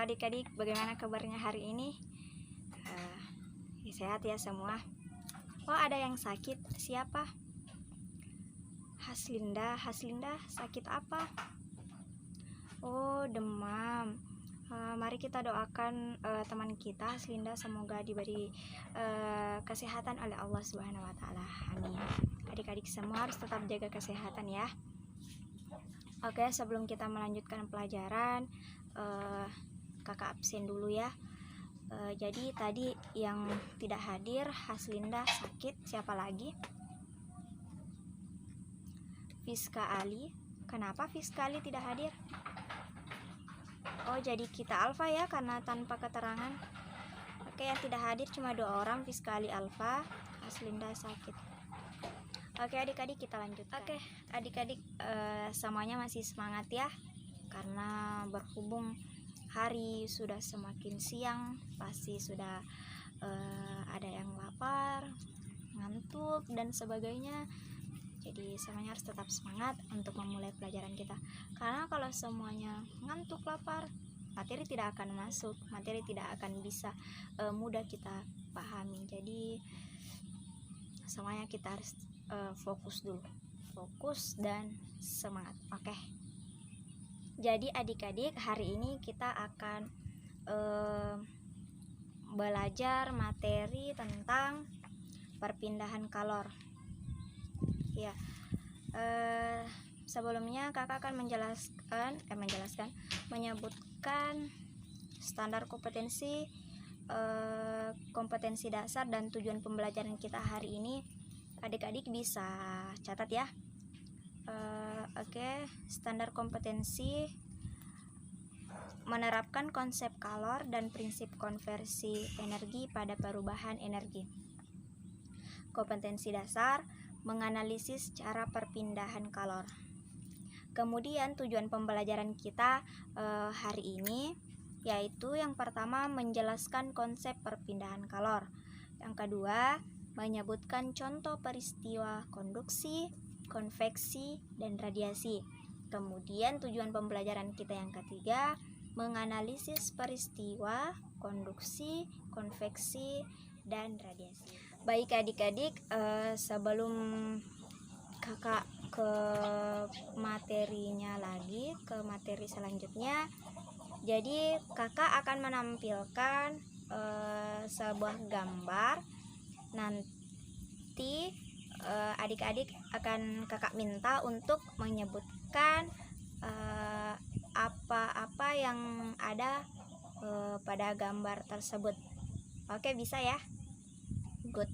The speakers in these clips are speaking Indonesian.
Halo adik-adik, bagaimana kabarnya hari ini? Sehat ya semua. Oh, ada yang sakit. Siapa? Haslinda. Haslinda sakit apa? Oh, demam. Mari kita doakan teman kita Haslinda, semoga diberi kesehatan oleh Allah Subhanahu wa taala. Amin. Adik-adik semua harus tetap jaga kesehatan ya. Oke, sebelum kita melanjutkan pelajaran, kakak absen dulu ya. Jadi tadi yang tidak hadir Haslinda sakit, siapa lagi? Fiska Ali. Kenapa Fiska Ali tidak hadir? Oh, jadi kita Alfa ya, karena tanpa keterangan. Oke, yang tidak hadir cuma 2 orang, Fiska Ali Alfa, Haslinda sakit. Oke adik-adik, kita lanjut. Oke adik-adik, semuanya masih semangat ya, karena berhubung hari sudah semakin siang, pasti sudah ada yang lapar, ngantuk dan sebagainya. Jadi semuanya harus tetap semangat untuk memulai pelajaran kita, karena kalau semuanya ngantuk, lapar, materi tidak akan masuk, materi tidak akan bisa mudah kita pahami. Jadi semuanya kita harus fokus dulu, fokus dan semangat. Oke. Jadi adik-adik, hari ini kita akan belajar materi tentang perpindahan kalor. Ya, sebelumnya kakak akan menyebutkan standar kompetensi, kompetensi dasar dan tujuan pembelajaran kita hari ini. Adik-adik bisa catat ya. Oke, standar kompetensi menerapkan konsep kalor dan prinsip konversi energi pada perubahan energi. Kompetensi dasar menganalisis cara perpindahan kalor. Kemudian tujuan pembelajaran kita hari ini yaitu yang pertama menjelaskan konsep perpindahan kalor. Yang kedua, menyebutkan contoh peristiwa konduksi, konveksi, dan radiasi. Kemudian tujuan pembelajaran kita yang ketiga, menganalisis peristiwa konduksi, konveksi, dan radiasi. Baik adik-adik, sebelum kakak ke materinya lagi, ke materi selanjutnya, jadi kakak akan menampilkan sebuah gambar. Nanti adik-adik akan kakak minta untuk menyebutkan apa-apa yang ada pada gambar tersebut. Oke, bisa ya? Good.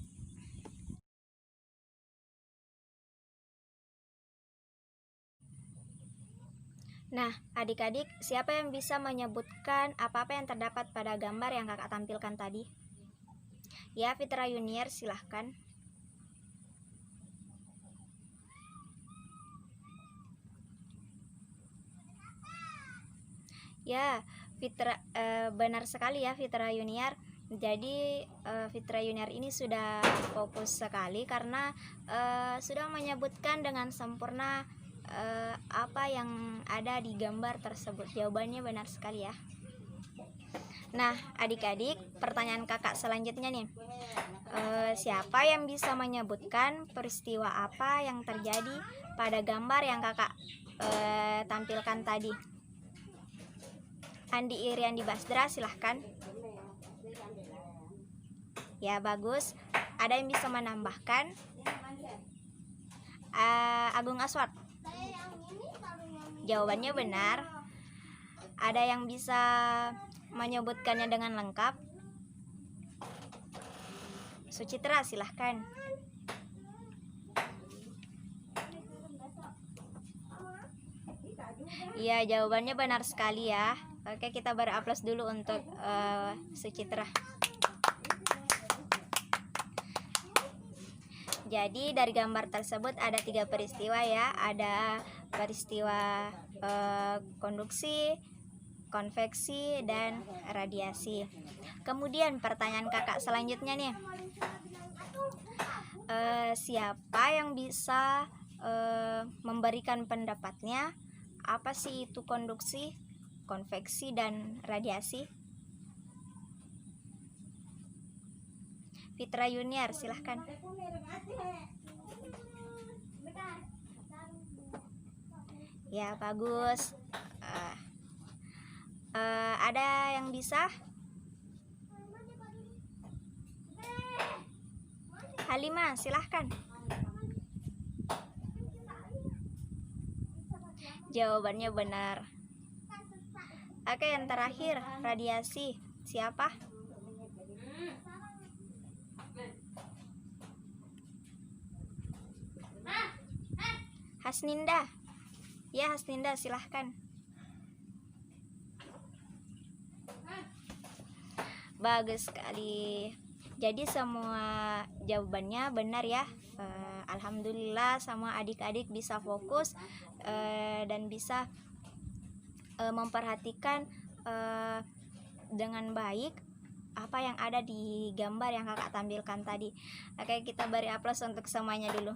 Nah, adik-adik, siapa yang bisa menyebutkan apa-apa yang terdapat pada gambar yang kakak tampilkan tadi? Ya, Fitra Yuniar, silahkan. Ya, Fitra, benar sekali ya Fitra Yuniar. Jadi Fitra Yuniar ini sudah fokus sekali karena sudah menyebutkan dengan sempurna apa yang ada di gambar tersebut. Jawabannya benar sekali ya. Nah adik-adik, pertanyaan kakak selanjutnya nih, siapa yang bisa menyebutkan peristiwa apa yang terjadi pada gambar yang kakak tampilkan tadi? Andi Iriandi Basdra, silahkan. Ya, bagus. Ada yang bisa menambahkan? Agung Aswad. Jawabannya benar. Ada yang bisa menyebutkannya dengan lengkap? Sucitra, silahkan. Iya, jawabannya benar sekali ya. Oke, kita beri aplaus dulu untuk Sucitra. Jadi dari gambar tersebut ada 3 peristiwa ya. Ada peristiwa konduksi, konveksi, dan radiasi. Kemudian pertanyaan kakak selanjutnya nih, siapa yang bisa memberikan pendapatnya? Apa sih itu konduksi? konveksi, dan radiasi? Fitra Yuniar, silahkan. Ya, bagus. Ada yang bisa? Halimah, silahkan. Jawabannya benar. Oke, yang terakhir, radiasi. Siapa? Hasninda. Ya, Hasninda, silahkan. Bagus sekali. Jadi semua jawabannya benar ya. Alhamdulillah semua adik-adik bisa fokus dan bisa memperhatikan dengan baik apa yang ada di gambar yang kakak tampilkan tadi. Oke, kita beri aplaus untuk semuanya dulu.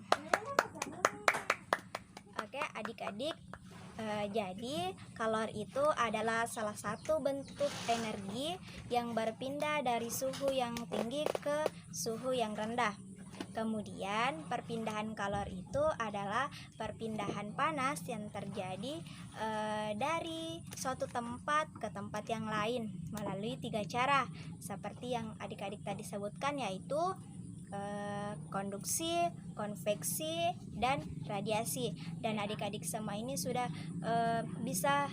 Oke, adik-adik, jadi kalor itu adalah salah satu bentuk energi yang berpindah dari suhu yang tinggi ke suhu yang rendah. Kemudian perpindahan kalor itu adalah perpindahan panas yang terjadi dari suatu tempat ke tempat yang lain melalui 3 cara seperti yang adik-adik tadi sebutkan, yaitu konduksi, konveksi, dan radiasi. Dan adik-adik semua ini sudah bisa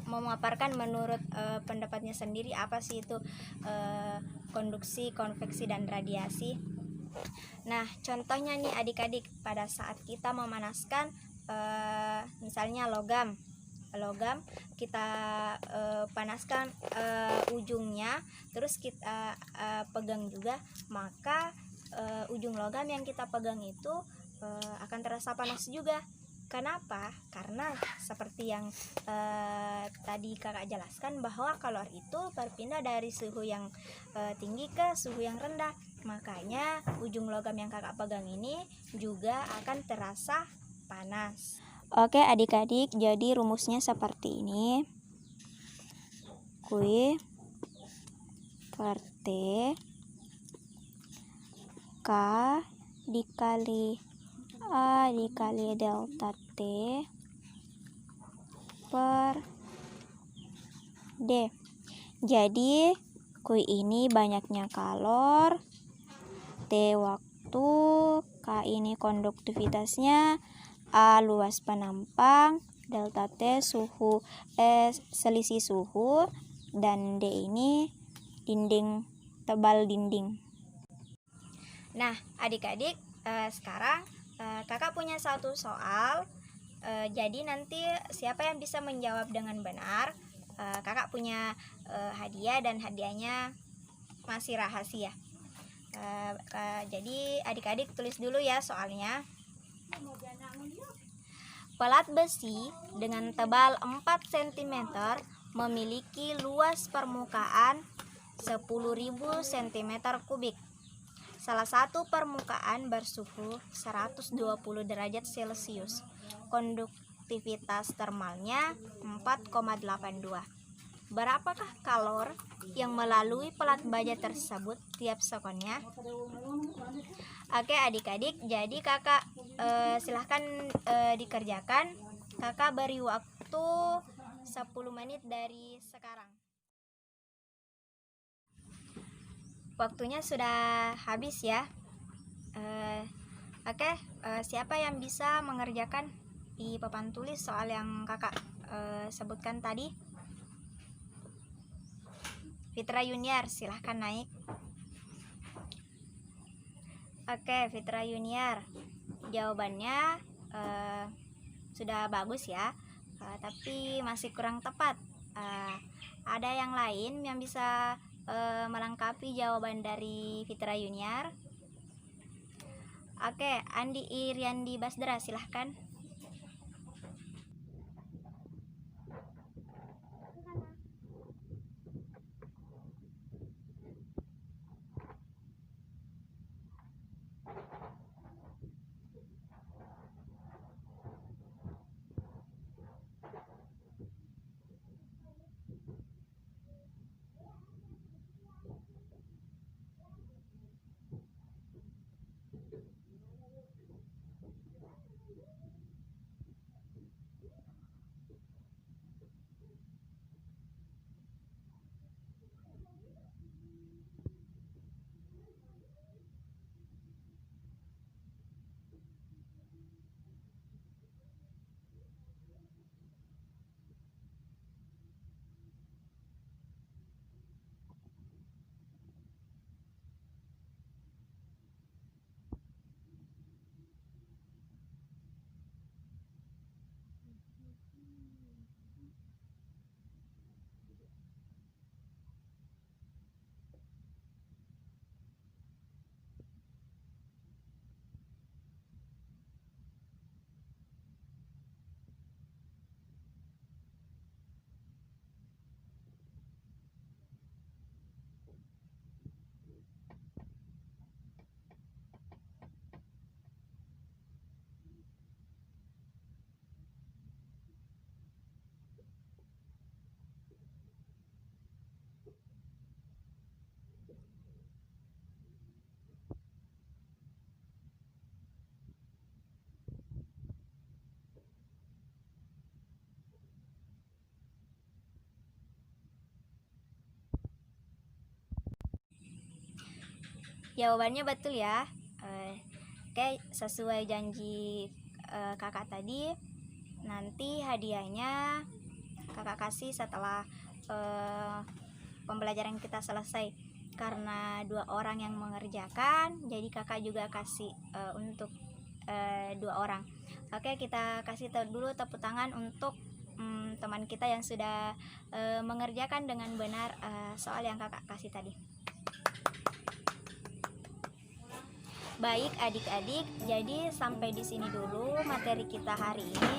memaparkan menurut pendapatnya sendiri apa sih itu konduksi, konveksi, dan radiasi. Nah, contohnya nih adik-adik, pada saat kita memanaskan misalnya logam kita panaskan ujungnya, terus kita pegang juga, maka ujung logam yang kita pegang itu akan terasa panas juga. Kenapa? Karena seperti yang tadi kakak jelaskan, bahwa kalor itu berpindah dari suhu yang tinggi ke suhu yang rendah. Makanya ujung logam yang kakak pegang ini juga akan terasa panas. Oke adik-adik, jadi rumusnya seperti ini. Q per T K dikali A dikali delta T per D. Jadi Q ini banyaknya kalor, T waktu, K ini konduktivitasnya, A luas penampang, delta T suhu selisih suhu, dan D ini dinding, tebal dinding. Nah adik-adik, sekarang kakak punya satu soal. Jadi nanti siapa yang bisa menjawab dengan benar, kakak punya hadiah, dan hadiahnya masih rahasia. Jadi adik-adik tulis dulu ya soalnya. Pelat besi dengan tebal 4 cm memiliki luas permukaan 10.000 cm3. Salah satu permukaan bersuhu 120 derajat Celcius. Konduktivitas termalnya 4,82. Berapakah kalor yang melalui pelat baja tersebut tiap sekondnya? Oke adik-adik, jadi kakak silahkan dikerjakan. Kakak beri waktu 10 menit dari sekarang. Waktunya sudah habis ya. Oke, siapa yang bisa mengerjakan di papan tulis soal yang kakak sebutkan tadi? Fitra Yuniar, silahkan naik. Oke, Fitra Yuniar, jawabannya sudah bagus ya, tapi masih kurang tepat. Ada yang lain yang bisa melengkapi jawaban dari Fitra Yuniar? Oke, Andi Iriandi Basdra, silahkan. Jawabannya betul ya. Oke, sesuai janji kakak tadi, nanti hadiahnya kakak kasih setelah pembelajaran kita selesai. Karena 2 orang yang mengerjakan, jadi kakak juga kasih untuk 2 orang. Oke, kita kasih dulu tepuk tangan untuk teman kita yang sudah mengerjakan dengan benar soal yang kakak kasih tadi. Baik adik-adik, jadi sampai di sini dulu materi kita hari ini.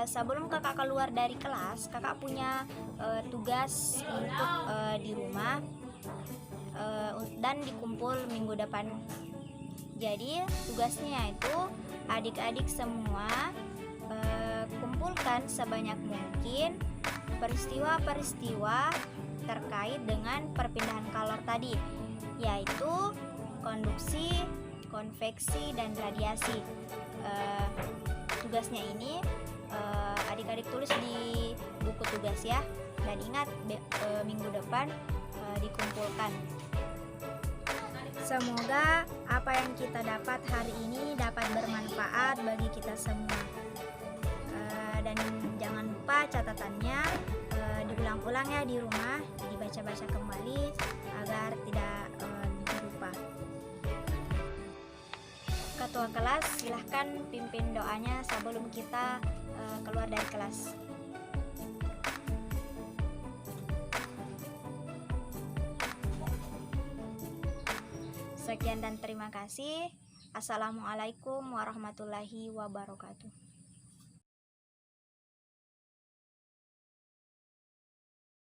Sebelum kakak keluar dari kelas, kakak punya tugas untuk di rumah dan dikumpul minggu depan. Jadi tugasnya itu adik-adik semua kumpulkan sebanyak mungkin peristiwa-peristiwa terkait dengan perpindahan kalor tadi, yaitu konduksi, konveksi, dan radiasi. Tugasnya ini adik-adik tulis di buku tugas ya, dan ingat minggu depan dikumpulkan. Semoga apa yang kita dapat hari ini dapat bermanfaat bagi kita semua. Dan jangan lupa catatannya diulang-ulang ya di rumah, dibaca-baca kembali agar tidak lupa. Ketua kelas, silahkan pimpin doanya sebelum kita keluar dari kelas. Sekian dan terima kasih. Assalamualaikum warahmatullahi wabarakatuh.